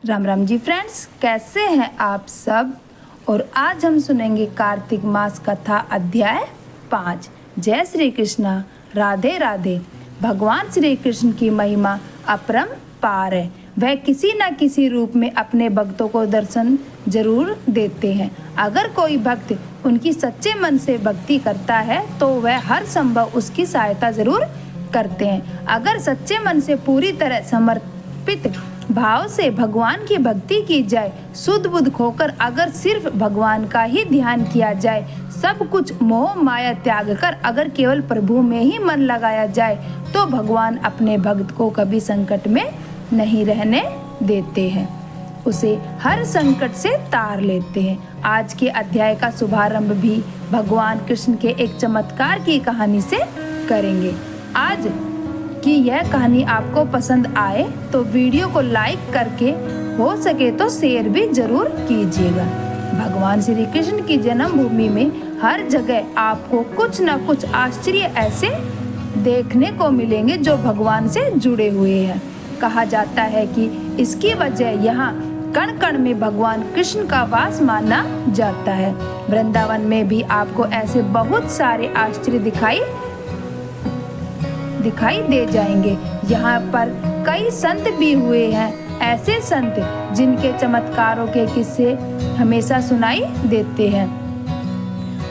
Ram Ram ji friends, कैसे हैं आप सब। और आज हम सुनेंगे कार्तिक मास कथा अध्याय 5। जय श्री कृष्णा, राधे राधे। भगवान श्री कृष्ण की महिमा अपरंपार है। वह किसी न किसी रूप में अपने भक्तों को दर्शन जरूर देते हैं। अगर कोई भक्त उनकी सच्चे मन से भक्ति करता है तो वह हर संभव उसकी सहायता जरूर करते हैं। अगर सच्चे मन से पूरी तरह समर्पित भाव से भगवान की भक्ति की जाए, शुद्ध बुद्ध खोकर अगर सिर्फ भगवान का ही ध्यान किया जाए, सब कुछ मोह माया त्याग कर अगर केवल प्रभु में ही मन लगाया जाए, तो भगवान अपने भक्त को कभी संकट में नहीं रहने देते हैं, उसे हर संकट से तार लेते हैं। आज के अध्याय का शुभारंभ भी भगवान कृष्ण के एक चमत्कार की कहानी से करेंगे। आज कि यह कहानी आपको पसंद आए तो वीडियो को लाइक करके हो सके तो शेयर भी जरूर कीजिएगा। भगवान श्री कृष्ण की जन्मभूमि में हर जगह आपको कुछ न कुछ आश्चर्य ऐसे देखने को मिलेंगे जो भगवान से जुड़े हुए हैं। कहा जाता है कि इसकी वजह यहाँ कण कण में भगवान कृष्ण का वास माना जाता है। वृंदावन में भी आपको ऐसे बहुत सारे आश्चर्य दिखाई दे जाएंगे। यहाँ पर कई संत भी हुए हैं, ऐसे संत जिनके चमत्कारों के किस्से हमेशा सुनाई देते हैं।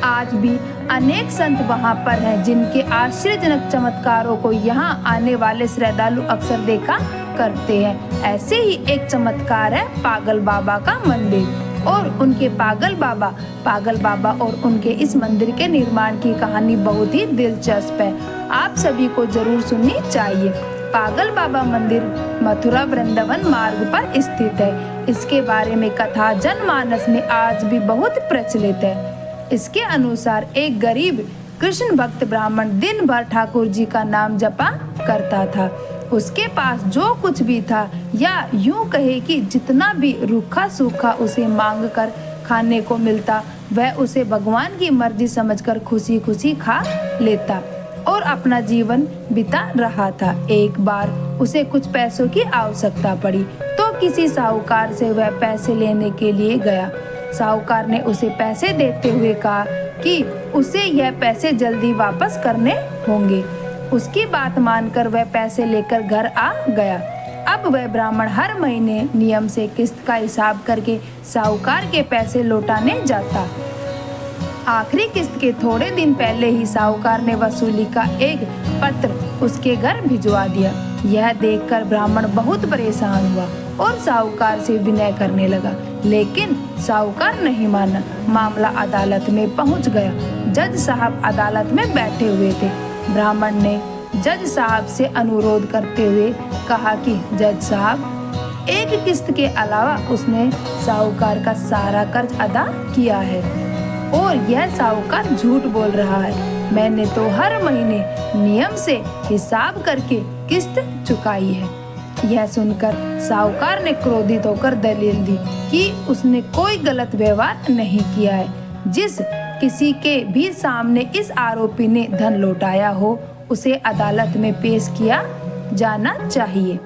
आज भी अनेक संत वहाँ पर हैं जिनके आश्चर्यजनक चमत्कारों को यहाँ आने वाले श्रद्धालु अक्सर देखा करते हैं। ऐसे ही एक चमत्कार है पागल बाबा का मंदिर और उनके पागल बाबा और उनके इस मंदिर के निर्माण की कहानी बहुत ही दिलचस्प है, आप सभी को जरूर सुननी चाहिए। पागल बाबा मंदिर मथुरा वृंदावन मार्ग पर स्थित है। इसके बारे में कथा जनमानस में आज भी बहुत प्रचलित है। इसके अनुसार एक गरीब कृष्ण भक्त ब्राह्मण दिन भर ठाकुर जी का नाम जपा करता था। उसके पास जो कुछ भी था, या यूं कहे कि जितना भी रूखा सूखा उसे मांग कर खाने को मिलता, वह उसे भगवान की मर्जी समझकर खुशी खुशी खा लेता और अपना जीवन बिता रहा था। एक बार उसे कुछ पैसों की आवश्यकता पड़ी तो किसी साहूकार से वह पैसे लेने के लिए गया। साहूकार ने उसे पैसे देते हुए कहा कि उसे यह पैसे जल्दी वापस करने होंगे। उसकी बात मानकर वह पैसे लेकर घर आ गया। अब वह ब्राह्मण हर महीने नियम से किस्त का हिसाब करके साहूकार के पैसे लौटाने जाता। आखिरी किस्त के थोड़े दिन पहले ही साहूकार ने वसूली का एक पत्र उसके घर भिजवा दिया। यह देखकर ब्राह्मण बहुत परेशान हुआ और साहूकार से विनय करने लगा, लेकिन साहूकार नहीं माना। मामला अदालत में पहुंच गया। जज साहब अदालत में बैठे हुए थे। ब्राह्मण ने जज साहब से अनुरोध करते हुए कहा कि जज साहब, एक किस्त के अलावा उसने साहूकार का सारा कर्ज अदा किया है और यह साहूकार झूठ बोल रहा है। मैंने तो हर महीने नियम से हिसाब करके किस्त चुकाई है। यह सुनकर साहूकार ने क्रोधित होकर दलील दी कि उसने कोई गलत व्यवहार नहीं किया है। जिस किसी के भी सामने इस आरोपी ने धन लौटाया हो, उसे अदालत में पेश किया जाना चाहिए।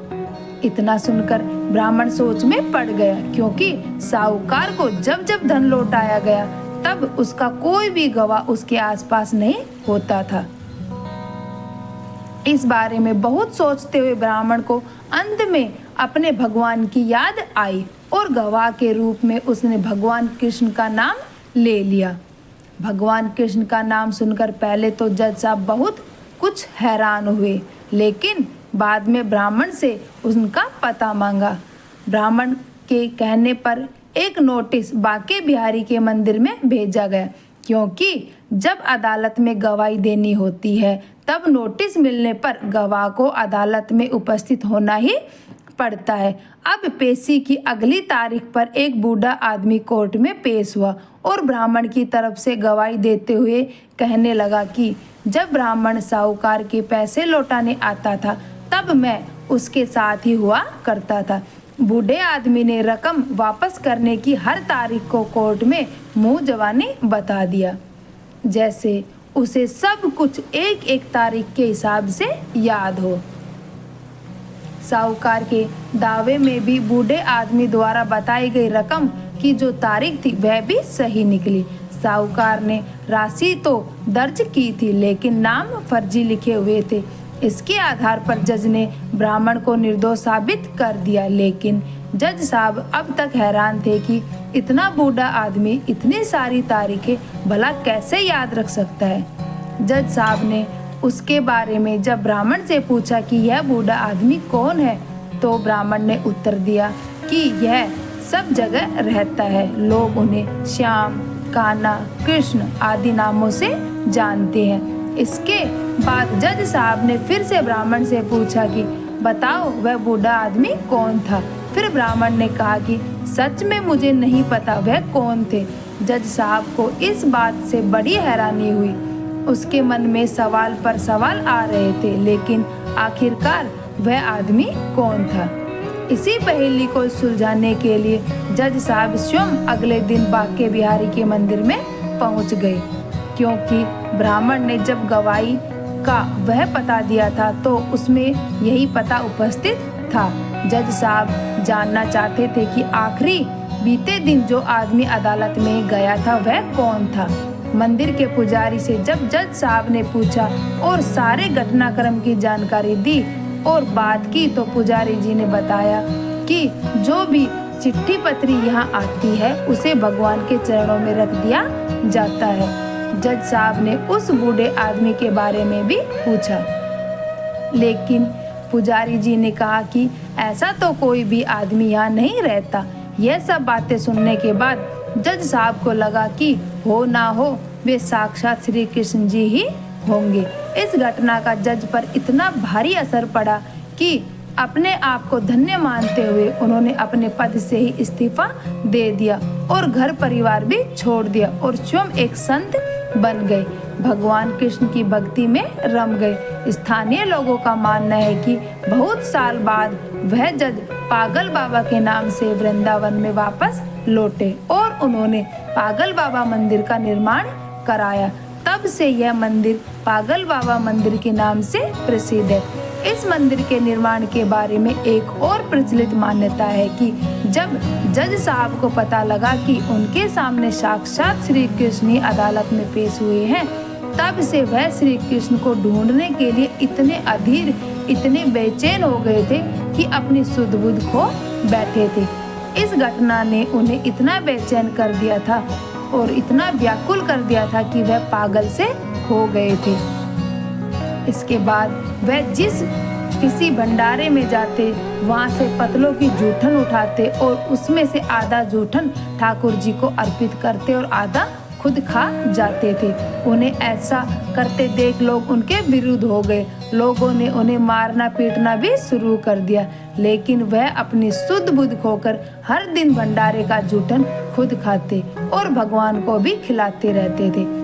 इतना सुनकर ब्राह्मण सोच में पड़ गया, क्योंकि साहूकार को जब जब धन लौटाया गया तब उसका कोई भी गवाह उसके आसपास नहीं होता था। इस बारे में बहुत सोचते हुए ब्राह्मण को अंत में अपने भगवान की याद आई और गवाह के रूप में उसने भगवान कृष्ण का नाम ले लिया। भगवान कृष्ण का नाम सुनकर पहले तो जज साहब बहुत कुछ हैरान हुए, लेकिन बाद में ब्राह्मण से उनका पता मांगा। ब्राह्मण के कहने पर एक नोटिस बांके बिहारी के मंदिर में भेजा गया, क्योंकि जब अदालत में गवाही देनी होती है तब नोटिस मिलने पर गवाह को अदालत में उपस्थित होना ही पड़ता है। अब पेशी की अगली तारीख पर एक बूढ़ा आदमी कोर्ट में पेश हुआ और ब्राह्मण की तरफ से गवाही देते हुए कहने लगा कि जब ब्राह्मण साहूकार के पैसे लौटाने आता था तब मैं उसके साथ ही हुआ करता था। बूढ़े आदमी ने रकम वापस करने की हर तारीख को कोर्ट में मुंह जवानी बता दिया, जैसे उसे सब कुछ एक एक तारीख के हिसाब से याद हो। साहूकार के दावे में भी बूढ़े आदमी द्वारा बताई गई रकम की जो तारीख थी वह भी सही निकली। साहूकार ने राशि तो दर्ज की थी लेकिन नाम फर्जी लिखे हुए थे। इसके आधार पर जज ने ब्राह्मण को निर्दोष साबित कर दिया, लेकिन जज साहब अब तक हैरान थे कि इतना बूढ़ा आदमी इतनी सारी तारीखें भला कैसे याद रख सकता है। जज साहब ने उसके बारे में जब ब्राह्मण से पूछा कि यह बूढ़ा आदमी कौन है, तो ब्राह्मण ने उत्तर दिया कि यह सब जगह रहता है। लोग उन्हें श्याम, कान्हा, कृष्ण आदि नामों से जानते हैं। इसके बाद जज साहब ने फिर से ब्राह्मण से पूछा कि बताओ वह बूढ़ा आदमी कौन था। फिर ब्राह्मण ने कहा कि सच में मुझे नहीं पता वह कौन थे। जज साहब को इस बात से बड़ी हैरानी हुई। उसके मन में सवाल पर सवाल आ रहे थे, लेकिन आखिरकार वह आदमी कौन था। इसी पहेली को सुलझाने के लिए जज साहब स्वयं अगले दिन बांके बिहारी के मंदिर में पहुंच गए, क्योंकि ब्राह्मण ने जब गवाही का वह पता दिया था तो उसमें यही पता उपस्थित था। जज साहब जानना चाहते थे कि आखिरी बीते दिन जो आदमी अदालत में गया था वह कौन था। मंदिर के पुजारी से जब जज साहब ने पूछा और सारे घटनाक्रम की जानकारी दी और बात की, तो पुजारी जी ने बताया कि जो भी चिट्ठी पत्री यहाँ आती है उसे भगवान के चरणों में रख दिया जाता है। जज साहब ने उस बूढ़े आदमी के बारे में भी पूछा, लेकिन पुजारी जी ने कहा कि ऐसा तो कोई भी आदमी यहाँ नहीं रहता। यह सब बातें सुनने के बाद जज साहब को लगा कि हो ना हो वे साक्षात श्री कृष्ण जी ही होंगे। इस घटना का जज पर इतना भारी असर पड़ा कि अपने आप को धन्य मानते हुए उन्होंने अपने पद से ही इस्तीफा दे दिया और घर परिवार भी छोड़ दिया और स्वयं एक संत बन गए। भगवान कृष्ण की भक्ति में रम गए। स्थानीय लोगों का मानना है कि बहुत साल बाद वह जज पागल बाबा के नाम से वृंदावन में वापस लौटे और उन्होंने पागल बाबा मंदिर का निर्माण कराया। तब से यह मंदिर पागल बाबा मंदिर के नाम से प्रसिद्ध है। इस मंदिर के निर्माण के बारे में एक और प्रचलित मान्यता है कि जब जज साहब को पता लगा कि उनके सामने साक्षात श्री कृष्ण ही अदालत में पेश हुए हैं, तब से वह श्री कृष्ण को ढूंढने के लिए इतने अधीर, इतने बेचैन हो गए थे कि अपनी सुध बुध खो बैठे थे। इस घटना ने उन्हें इतना बेचैन कर दिया था और इतना व्याकुल कर दिया था कि वह पागल से हो गए थे। इसके बाद वह जिस किसी भंडारे में जाते, वहां से पतलों की जूठन उठाते और उसमें से आधा जूठन ठाकुर जी को अर्पित करते और आधा खुद खा जाते थे। उन्हें ऐसा करते देख लोग उनके विरुद्ध हो गए। लोगों ने उन्हें मारना पीटना भी शुरू कर दिया, लेकिन वह अपनी सुध बुध खोकर हर दिन भंडारे का जूठन खुद खाते और भगवान को भी खिलाते रहते थे।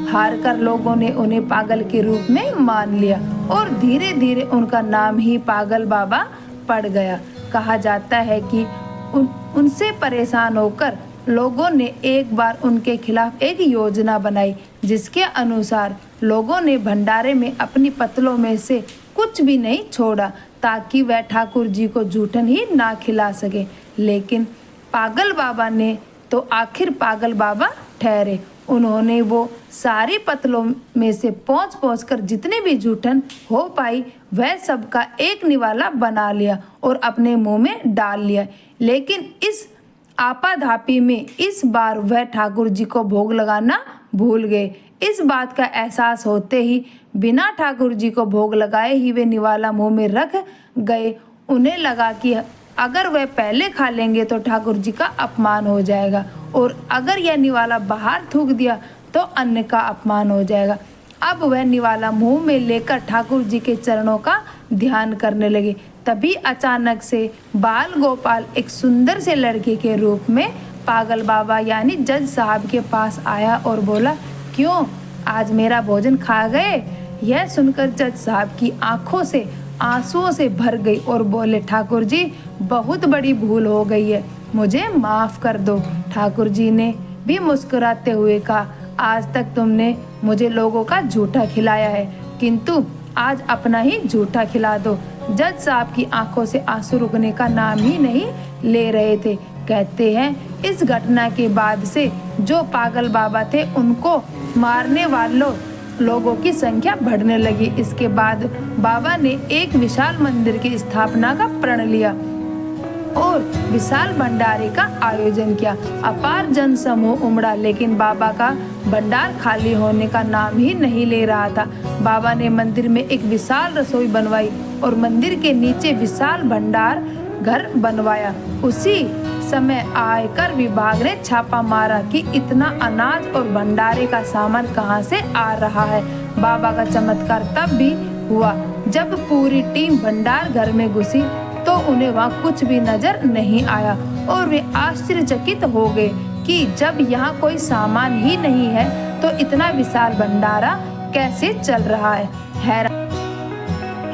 हार कर लोगों ने उन्हें पागल के रूप में मान लिया और धीरे धीरे उनका नाम ही पागल बाबा पड़ गया। कहा जाता है कि उनसे परेशान होकर लोगों ने एक बार उनके खिलाफ एक योजना बनाई, जिसके अनुसार लोगों ने भंडारे में अपनी पतलों में से कुछ भी नहीं छोड़ा ताकि वह ठाकुर जी को जूठन ही ना खिला सके। लेकिन पागल बाबा ने तो आखिर पागल बाबा ठहरे। उन्होंने वो सारी पतलों में से पहुँच कर जितने भी जूठन हो पाई वह सबका एक निवाला बना लिया और अपने मुंह में डाल लिया। लेकिन इस आपाधापी में इस बार वह ठाकुर जी को भोग लगाना भूल गए। इस बात का एहसास होते ही बिना ठाकुर जी को भोग लगाए ही वे निवाला मुंह में रख गए। उन्हें लगा कि अगर वह पहले खा लेंगे तो ठाकुर जी का अपमान हो जाएगा और अगर यह निवाला बाहर थूक दिया तो अन्न का अपमान हो जाएगा। अब वह निवाला मुंह में लेकर ठाकुर जी के चरणों का ध्यान करने लगे। तभी अचानक से बाल गोपाल एक सुंदर से लड़के के रूप में पागल बाबा यानी जज साहब के पास आया और बोला, क्यों आज मेरा भोजन खा गए? यह सुनकर जज साहब की आंखों से आंसुओं से भर गई और बोले, ठाकुर जी बहुत बड़ी भूल हो गई है, मुझे माफ कर दो। ठाकुर जी ने भी मुस्कुराते हुए कहा, आज तक तुमने मुझे लोगों का झूठा खिलाया है, किंतु आज अपना ही झूठा खिला दो। जज साहब की आंखों से आंसू रुकने का नाम ही नहीं ले रहे थे। कहते हैं इस घटना के बाद से जो पागल बाबा थे उनको मारने वालों लोगों की संख्या बढ़ने लगी। इसके बाद बाबा ने एक विशाल मंदिर की स्थापना का प्रण लिया और विशाल भंडारे का आयोजन किया। अपार जन समूह उमड़ा, लेकिन बाबा का भंडार खाली होने का नाम ही नहीं ले रहा था। बाबा ने मंदिर में एक विशाल रसोई बनवाई और मंदिर के नीचे विशाल भंडार घर बनवाया। उसी समय आयकर विभाग ने छापा मारा कि इतना अनाज और भंडारे का सामान कहां से आ रहा है। बाबा का चमत्कार तब भी हुआ जब पूरी टीम भंडार घर में घुसी तो उन्हें वहां कुछ भी नजर नहीं आया और वे आश्चर्यचकित हो गए कि जब यहाँ कोई सामान ही नहीं है तो इतना विशाल भंडारा कैसे चल रहा है।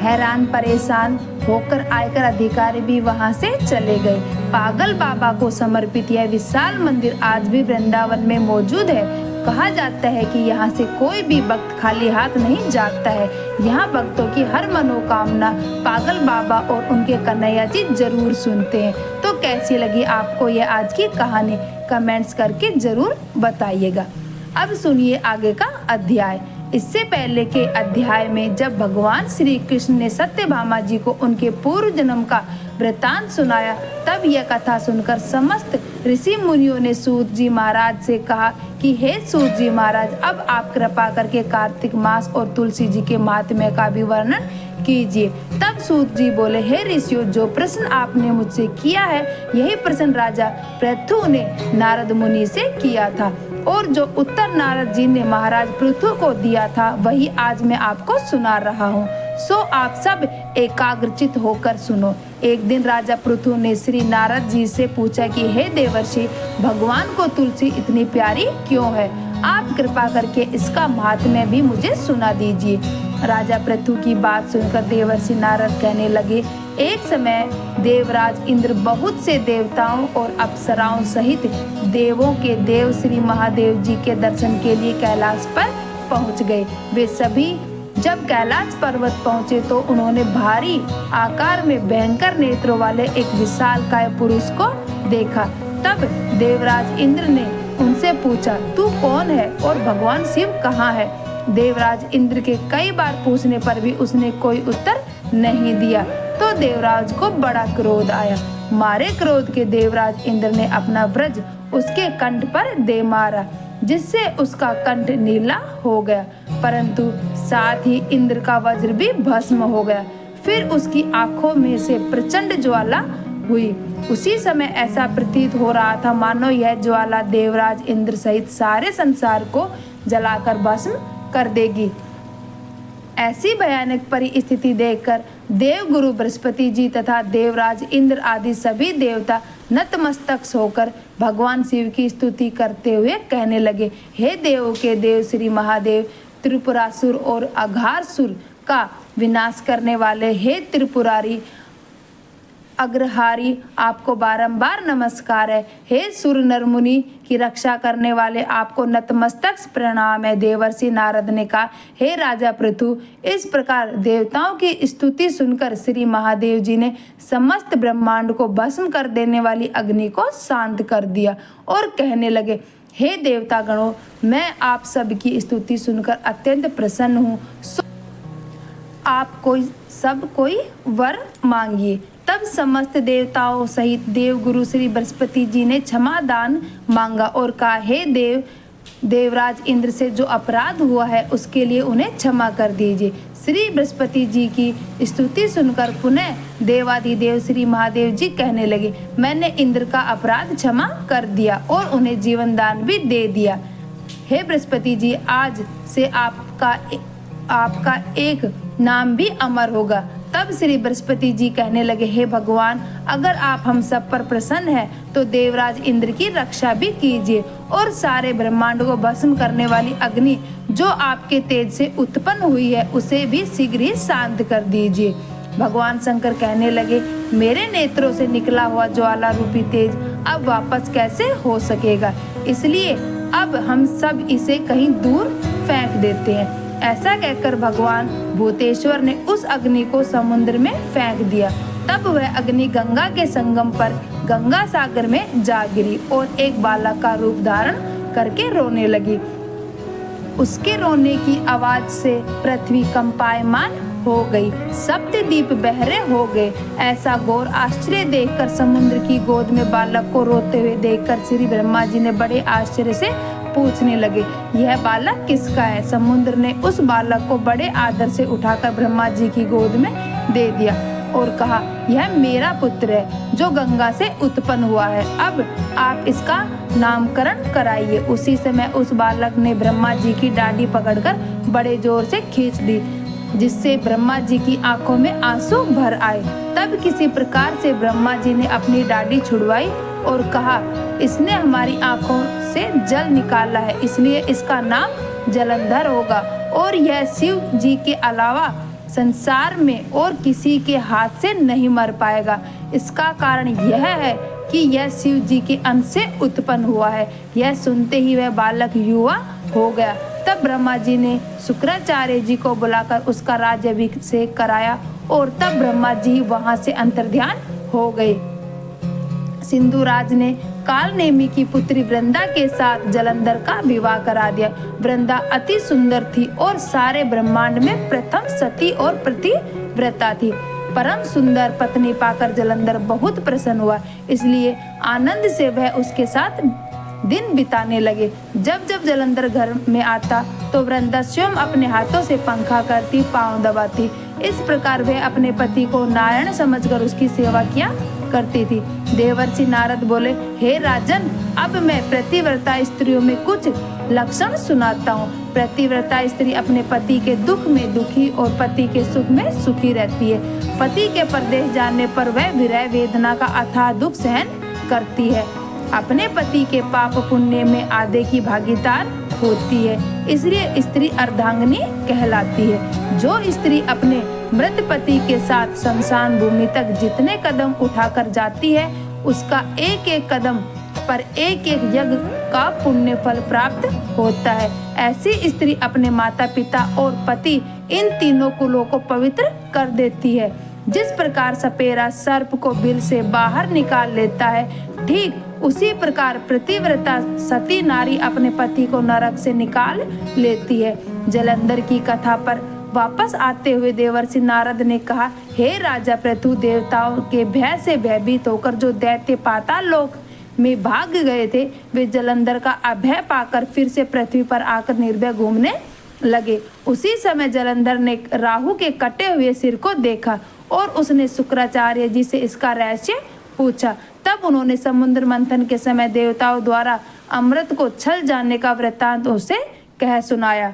हैरान परेशान होकर आयकर अधिकारी भी वहां से चले गए। पागल बाबा को समर्पित यह विशाल मंदिर आज भी वृंदावन में मौजूद है। कहा जाता है कि यहाँ से कोई भी भक्त खाली हाथ नहीं जाता है। यहाँ भक्तों की हर मनोकामना पागल बाबा और उनके कन्हैया जी जरूर सुनते हैं। तो कैसी लगी आपको यह आज की कहानी, कमेंट्स करके जरूर बताइएगा। अब सुनिए आगे का अध्याय। इससे पहले के अध्याय में जब भगवान श्री कृष्ण ने सत्यभामा जी को उनके पूर्व जन्म का वृतांत सुनाया, तब यह कथा सुनकर समस्त ऋषि मुनियों ने सूत जी महाराज से कहा कि हे सूत जी महाराज, अब आप कृपा करके कार्तिक मास और तुलसी जी के महात्म्य का भी वर्णन कीजिए। तब सूत जी बोले, हे ऋषियों, जो प्रश्न आपने मुझसे किया है यही प्रश्न राजा पृथु ने नारद मुनि से किया था और जो उत्तर नारद जी ने महाराज पृथु को दिया था वही आज मैं आपको सुना रहा हूँ। सो आप सब एकाग्रचित होकर सुनो। एक दिन राजा पृथु ने श्री नारद जी से पूछा कि हे देवर्षि, भगवान को तुलसी इतनी प्यारी क्यों है? आप कृपा करके इसका महात्म्य भी मुझे सुना दीजिए। राजा पृथु की बात सुनकर देवर्षि नारद कहने लगे, एक समय देवराज इंद्र बहुत से देवताओं और अप्सराओं सहित देवों के देव श्री महादेव जी के दर्शन के लिए कैलाश पर पहुंच गए। वे सभी जब कैलाश पर्वत पहुंचे तो उन्होंने भारी आकार में भयंकर नेत्रों वाले एक विशालकाय पुरुष को देखा। तब देवराज इंद्र ने उनसे पूछा, तू कौन है और भगवान शिव कहाँ है? देवराज इंद्र के कई बार पूछने पर भी उसने कोई उत्तर नहीं दिया तो देवराज को बड़ा क्रोध आया। मारे क्रोध के देवराज इंद्र ने अपना वज्र उसके कंठ पर दे मारा, जिससे उसका कंठ नीला हो गया, परंतु साथ ही इंद्र का वज्र भी भस्म हो गया। फिर उसकी आंखों में से प्रचंड ज्वाला हुई। उसी समय ऐसा प्रतीत हो रहा था मानो यह ज्वाला देवराज इंद्र सहित सारे संसार को जलाकर भस्म कर देगी। ऐसी भयानक परिस्थिति देखकर देव गुरु बृहस्पति जी तथा देवराज इंद्र आदि सभी देवता नतमस्तक होकर भगवान शिव की स्तुति करते हुए कहने लगे, हे देवों के देव श्री महादेव, त्रिपुरासुर और अघासुर का विनाश करने वाले, हे त्रिपुरारी अग्रहारी, आपको बारंबार नमस्कार है। हे सुर नर मुनि की रक्षा करने वाले, आपको नतमस्तक प्रणाम है। देवर्षि नारद ने कहा, हे राजा पृथु, इस प्रकार देवताओं की स्तुति सुनकर श्री महादेव जी ने समस्त ब्रह्मांड को भस्म कर देने वाली अग्नि को शांत कर दिया और कहने लगे, हे देवता गणों, मैं आप सब की स्तुति सुनकर अत्यंत प्रसन्न हूँ। आप कोई वर मांगिए। तब समस्त देवताओं सहित देव गुरु श्री बृहस्पति जी ने क्षमा दान मांगा और कहा, हे देवराज इंद्र से जो अपराध हुआ है उसके लिए उन्हें क्षमा कर दीजिए। श्री बृहस्पति जी की स्तुति सुनकर पुनः देवाधिदेव श्री महादेव जी कहने लगे, मैंने इंद्र का अपराध क्षमा कर दिया और उन्हें जीवन दान भी दे दिया। हे बृहस्पति जी, आज से आपका एक नाम भी अमर होगा। तब श्री बृहस्पति जी कहने लगे, हे भगवान, अगर आप हम सब पर प्रसन्न हैं तो देवराज इंद्र की रक्षा भी कीजिए और सारे ब्रह्मांड को भस्म करने वाली अग्नि जो आपके तेज से उत्पन्न हुई है उसे भी शीघ्र ही शांत कर दीजिए। भगवान शंकर कहने लगे, मेरे नेत्रों से निकला हुआ ज्वाला रूपी तेज अब वापस कैसे हो सकेगा, इसलिए अब हम सब इसे कहीं दूर फेंक देते हैं। ऐसा कहकर भगवान भूतेश्वर ने उस अग्नि को समुद्र में फेंक दिया। तब वह अग्नि गंगा के संगम पर गंगा सागर में जा गिरी और एक बालक का रूप धारण करके रोने लगी। उसके रोने की आवाज से पृथ्वी कंपायमान हो गई, सप्तद्वीप बहरे हो गए। ऐसा घोर आश्चर्य देखकर, समुद्र की गोद में बालक को रोते हुए देखकर श्री ब्रह्मा जी ने बड़े आश्चर्य से पूछने लगे, यह बालक किसका है? समुद्र ने उस बालक को बड़े आदर से उठाकर ब्रह्मा जी की गोद में दे दिया और कहा, यह मेरा पुत्र है जो गंगा से उत्पन्न हुआ है। अब आप इसका नामकरण कराइए। उसी समय उस बालक ने ब्रह्मा जी की डांडी पकड़कर बड़े जोर से खींच दी, जिससे ब्रह्मा जी की आंखों में आंसू भर आए। तब किसी प्रकार से ब्रह्मा जी ने अपनी डांडी छुड़वाई और कहा, इसने हमारी आंखों से जल निकाला है, इसलिए इसका नाम जलंधर होगा और यह शिव जी के अलावा संसार में और किसी के हाथ से नहीं मर पाएगा। इसका कारण यह है कि यह शिव जी के अंश से उत्पन्न हुआ है। यह सुनते ही वह बालक युवा हो गया। तब ब्रह्मा जी ने शुक्राचार्य जी को बुलाकर उसका राज्याभिषेक कराया और तब ब्रह्मा जी वहां से अंतर्ध्यान हो गए। सिंधुराज ने कालनेमी की पुत्री वृंदा के साथ जलंधर का विवाह करा दिया। वृंदा अति सुंदर थी और सारे ब्रह्मांड में प्रथम सती और पतिव्रता थी। परम सुंदर पत्नी पाकर जलंधर बहुत प्रसन्न हुआ, इसलिए आनंद से वह उसके साथ दिन बिताने लगे। जब जब जलंधर घर में आता तो वृंदा स्वयं अपने हाथों से पंखा करती, पांव दबाती। इस प्रकार वह अपने पति को नारायण समझकर उसकी सेवा किया करती थी। देवर्षि नारद बोले, हे राजन, अब मैं प्रतिव्रता स्त्रियों में कुछ लक्षण सुनाता हूँ। प्रतिव्रता स्त्री अपने पति के दुख में दुखी और पति के सुख में सुखी रहती है। पति के परदेश जाने पर वह विरह वेदना का अथाह दुख सहन करती है। अपने पति के पाप पुण्य में आधे की भागीदार होती है, इसलिए स्त्री अर्धांगिनी कहलाती है। जो स्त्री अपने मृत पति के साथ शमशान भूमि तक जितने कदम उठाकर जाती है, उसका एक एक कदम पर एक एक यज्ञ का पुण्य फल प्राप्त होता है। ऐसी स्त्री अपने माता पिता और पति इन तीनों कुलों को पवित्र कर देती है। जिस प्रकार सपेरा सर्प को बिल से बाहर निकाल लेता है, ठीक उसी प्रकार प्रतिव्रता सती नारी अपने पति को नरक से निकाल लेती है। जलंधर की कथा पर वापस आते हुए देवर्षि नारद ने कहा, हे राजा पृथु, देवताओं के भय से भयभीत होकर जो दैत्य पाताल लोक में भाग गए थे, वे जलंधर का अभय पाकर फिर से पृथ्वी पर आकर निर्भय घूमने लगे। उसी समय जलंधर ने राहु के कटे हुए सिर को देखा और उसने शुक्राचार्य जी से इसका रहस्य पूछा। तब उन्होंने समुद्र मंथन के समय देवताओं द्वारा अमृत को छल जाने का वृत्तांत उसे कह सुनाया।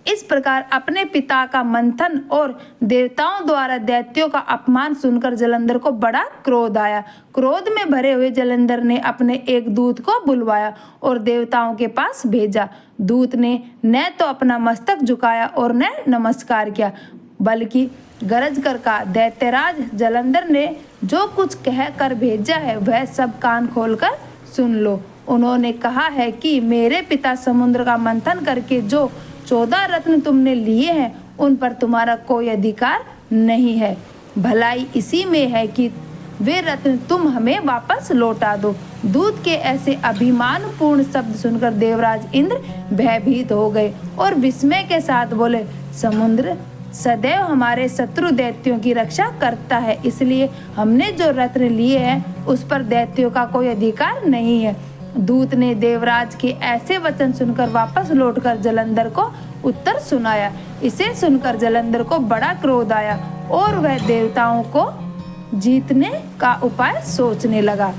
इस प्रकार अपने पिता का मंथन और देवताओं द्वारा दैत्यों का अपमान सुनकर जलंधर को बड़ा क्रोध आया। क्रोध में भरे हुए जलंधर ने अपने एक दूत को बुलवाया और देवताओं के पास भेजा। दूत ने न तो अपना मस्तक झुकाया और न नमस्कार किया, बल्कि गरज कर कहा, दैत्यराज जलंधर ने जो कुछ कह कर भेजा है वह सब कान खोलकर सुन लो। उन्होंने कहा है कि मेरे पिता समुद्र का मंथन करके जो 14 रत्न तुमने लिए हैं, उन पर तुम्हारा कोई अधिकार नहीं है। भलाई इसी में है कि वे रत्न तुम हमें वापस लौटा दो। दूत के ऐसे अभिमानपूर्ण शब्द सुनकर देवराज इंद्र भयभीत हो गए और विस्मय के साथ बोले, समुद्र सदैव हमारे शत्रु दैत्यों की रक्षा करता है, इसलिए हमने जो रत्न लिए हैं उस पर दैत्यों का कोई अधिकार नहीं है। दूत ने देवराज के ऐसे वचन सुनकर वापस लौटकर जलंधर को उत्तर सुनाया। इसे सुनकर जलंधर को बड़ा क्रोध आया और वह देवताओं को जीतने का उपाय सोचने लगा।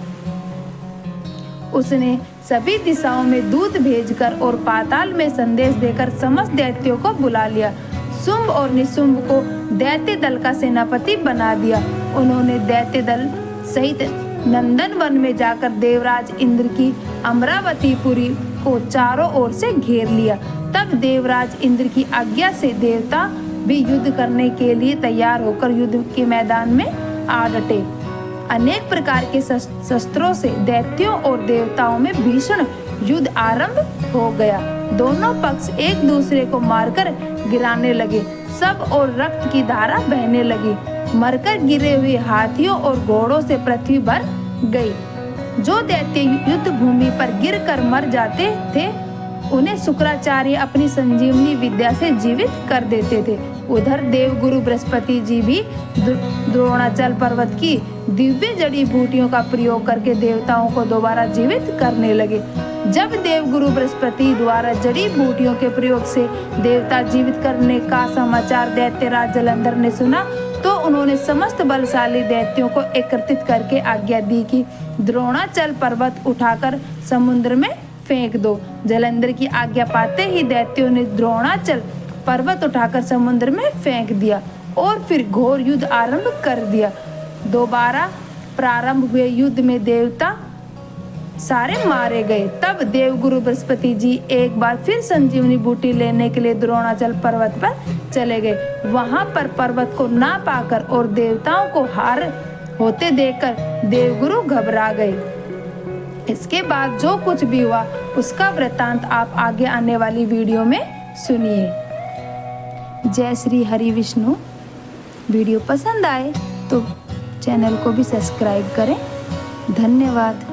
उसने सभी दिशाओं में दूत भेजकर और पाताल में संदेश देकर समस्त दैत्यों को बुला लिया। शुंभ और निशुंभ को दैत्य दल का सेनापति बना दिया। उन्होंने दैत्य दल सहित नंदन वन में जाकर देवराज इंद्र की अमरावतीपुरी को चारों ओर से घेर लिया। तब देवराज इंद्र की आज्ञा से देवता भी युद्ध करने के लिए तैयार होकर युद्ध के मैदान में आ डटे। अनेक प्रकार के शस्त्रों से दैत्यों और देवताओं में भीषण युद्ध आरंभ हो गया दोनों पक्ष एक दूसरे को मारकर गिराने लगे। सब और रक्त की धारा बहने लगी। मरकर गिरे हुए हाथियों और घोड़ों से पृथ्वी भर गई। जो दैत्य युद्ध भूमि पर गिरकर मर जाते थे उन्हें शुक्राचार्य अपनी संजीवनी विद्या से जीवित कर देते थे। उधर देवगुरु बृहस्पति जी भी द्रोणाचल पर्वत की दिव्य जड़ी बूटियों का प्रयोग करके देवताओं को दोबारा जीवित करने लगे। जब देवगुरु बृहस्पति द्वारा जड़ी बूटियों के प्रयोग से देवता जीवित करने का समाचार दैत्यराज जलंधर ने सुना तो उन्होंने समस्त बलशाली दैत्यों को एकत्रित करके आज्ञा दी कि द्रोणाचल पर्वत उठाकर समुद्र में फेंक दो। जलंधर की आज्ञा पाते ही दैत्यों ने द्रोणाचल पर्वत उठाकर समुद्र में फेंक दिया और फिर घोर युद्ध आरंभ कर दिया। दोबारा प्रारंभ हुए युद्ध में देवता सारे मारे गए। तब देवगुरु बृहस्पति जी एक बार फिर संजीवनी बूटी लेने के लिए द्रोणाचल पर्वत पर चले गए। वहां पर पर्वत को ना पाकर और देवताओं को हार होते देखकर देवगुरु घबरा गए। इसके बाद जो कुछ भी हुआ उसका वृत्तांत आप आगे आने वाली वीडियो में सुनिए। जय श्री हरि विष्णु। वीडियो पसंद आए तो चैनल को भी सब्सक्राइब करें। धन्यवाद।